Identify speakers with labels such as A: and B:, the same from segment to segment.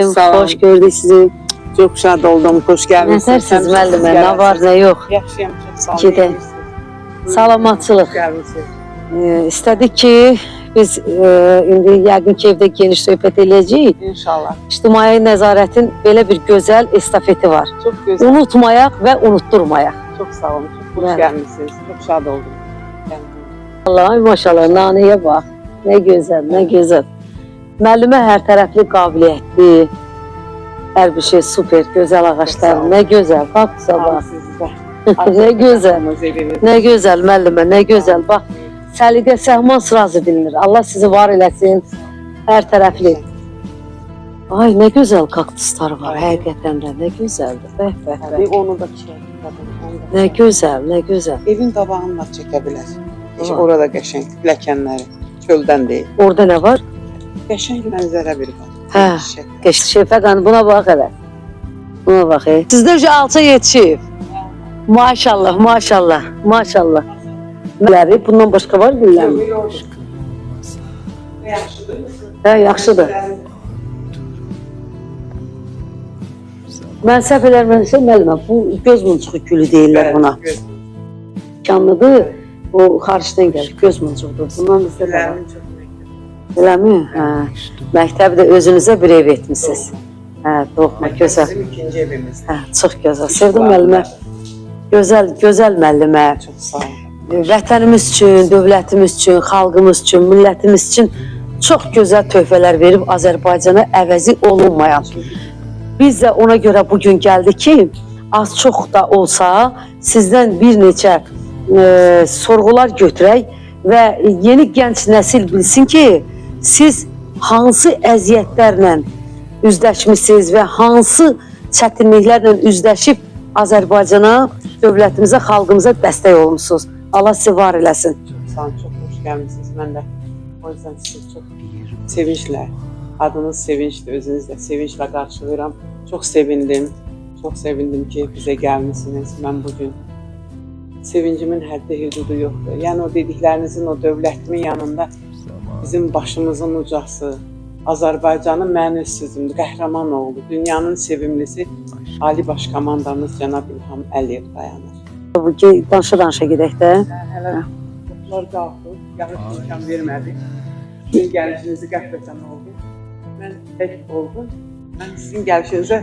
A: Sağ olun.
B: Hoş gördük sizi.
A: Çok şad oldum. Hoş geldiniz.
B: Nətərsiz müəllimə, nə var, nə yox.
A: Yaxşıyam, çox sağ olun.
B: Gedə. Salamatçılıq.
A: Hoş geldiniz.
B: İstədik ki, biz indi yəqin ki, evdə geniş söhbət edəcəyik.
A: İnşallah.
B: İctimai nəzarətin belə bir gözəl estafeti var.
A: Çok güzel.
B: Unutmayaq və unutturmayaq.
A: Çok sağ olun. Çok hoş
B: Evet.
A: gelmişsiniz. Çok şad oldum.
B: Allah'a maşallah, nanəyə bax. Nə gözəl, nə gözəl. Müəllimə hər tərəfli qabiliyyətli. Hər bir şey super, gözəl ağaçlar. Nə gözəl, baxsa bax. Nə gözəl. Nə gözəl müəllimə, nə gözəl. Bax, səliqə səhman sırası bilinir. Allah sizi var eləsin, hər tərəfli. Ay, nə gözəl kaktuslar var, həqiqətən də, nə gözəldir. Bəh, bəh, bəh.
A: Bir onu da çək.
B: Nə gözəl, nə gözəl.
A: Evin qabağını da çəkə bilər.
B: Var.
A: Orada qəşəng pilləkənləri, çöldən deyil.
B: Orada nə var?
A: Qəşəng mənzərə bir var.
B: Hə, geçti Şefəqan, buna bax elə. Buna bax. Sizdə alça yetişib. Maşallah, maşallah, maşallah. Mələri bundan başqa var bilirəm. Hə, yaxşıdır. Mən səhv eləmirəmsə müəllimə, bu göz muncuğu gülü deyirlər buna. Canlıdır, o xaricdən gəlir, göz muncuğudur. Bundan bizdə də var. Eləmi? Hə. Məktəbdə özünüzə bir ev etmişsiniz. Hə, doğma, gözəl.
A: Bizim ikinci evimiz.
B: Hə, çox gözəl. Sevdim müəllimə. Gözəl, gözəl müəllimə.
A: Çok sağ olun.
B: Vətənimiz üçün, dövlətimiz üçün, xalqımız üçün, millətimiz üçün çox gözəl töhfələr verib Azərbaycana əvəzi olunmayan. Biz də ona görə bugün gəldik ki, az çox da olsa sizdən bir neçə sorğular götürək və yeni gənc nəsil bilsin ki, siz hansı əziyyətlərlə üzləşmişsiniz və hansı çətinliklərlə üzləşib Azərbaycana, dövlətimizə, xalqımıza dəstək olmuşsunuz. Allah sizi var eləsin.
A: Sağ olun, çok hoş gelmişsiniz. Ben de o yüzden sizi çok sevinçle, adınız sevinçli, özünüz de sevinçle karşılıyorum. Çok sevindim. Çok sevindim ki bize gelmişsiniz. Ben bugün sevincimin həddi hüdudu yoktu. Yani o dediklerinizin o dövlətimin yanında bizim başımızın ucası, Azərbaycanın mən öz sözümdür, qəhrəman oldu. Dünyanın sevimlisi Ali Başkomandamız Cənab İlham Əliyev dayanır.
B: Bu ki, danışa gedək də.
A: Hələ qapılar qalxdı, gəlib imkan vermədi. Sizin gəlişinizi qəflətən oldu. Mən tək oldum. Mən sizin gəlişinizə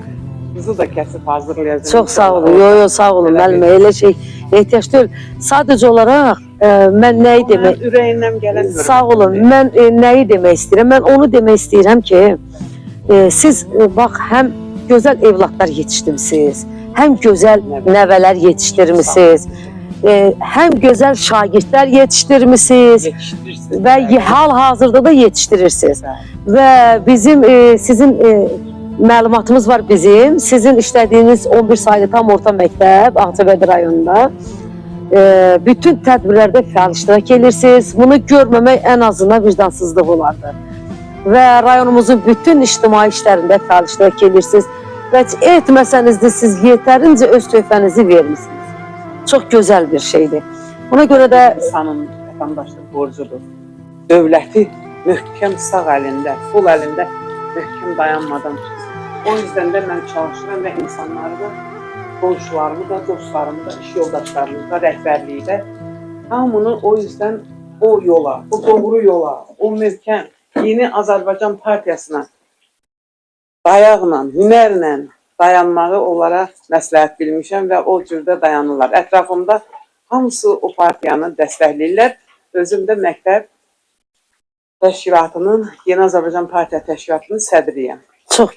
A: buzu da kəsib hazırlayacağım.
B: Çox sağ olun, sağ olun müəllimə, elə şey ehtiyac deyil. Sadəcə olaraq mən nəyi demək...
A: Ürəyindən gələn
B: sağ olun, mən nəyi demək istəyirəm? Mən onu demək istəyirəm ki, siz bax, həm gözəl evladlar yetişdirmişsiniz, həm gözəl nəvələr yetişdirmişsiniz, həm gözəl şagirdlər yetişdirmişsiniz və hal-hazırda da yetişdirirsiniz. Və bizim, sizin məlumatımız var bizim, sizin işlədiyiniz 11 saylı tam orta məktəb Ağcabədi rayonunda bütün tədbirlərdə fəal iştirak edirsiniz. Bunu görməmək ən azından vicdansızlıq olardı. Və rayonumuzun bütün ictimai işlərində fəal iştirak edirsiniz. Və etməsəniz də siz yetərincə öz töhfənizi vermişsiniz. Çox gözəl bir şeydir. Ona görə də
A: İnsanın vətəndaşlıq borcudur. Dövləti möhkəm sağ əlində, sol əlində möhkəm dayanmadan tutsun. O yüzden de mən çalışıram və insanları da, qonşularımı da, dostlarımı da, iş yoldaşlarımı da, rəhbərliyi də hamını o yüzden o yola, o doğru yola, o möhkəm yeni Azərbaycan Partiyasına dayaqla, hünərlə dayanmağı onlara məsləhət bilmişəm və o cürdə dayanırlar. Ətrafımda hamısı o partiyanı dəstəkləyirlər. Özüm də məktəb təşkilatının, Yeni Azərbaycan Partiya təşkilatının sədriyəm.
B: çox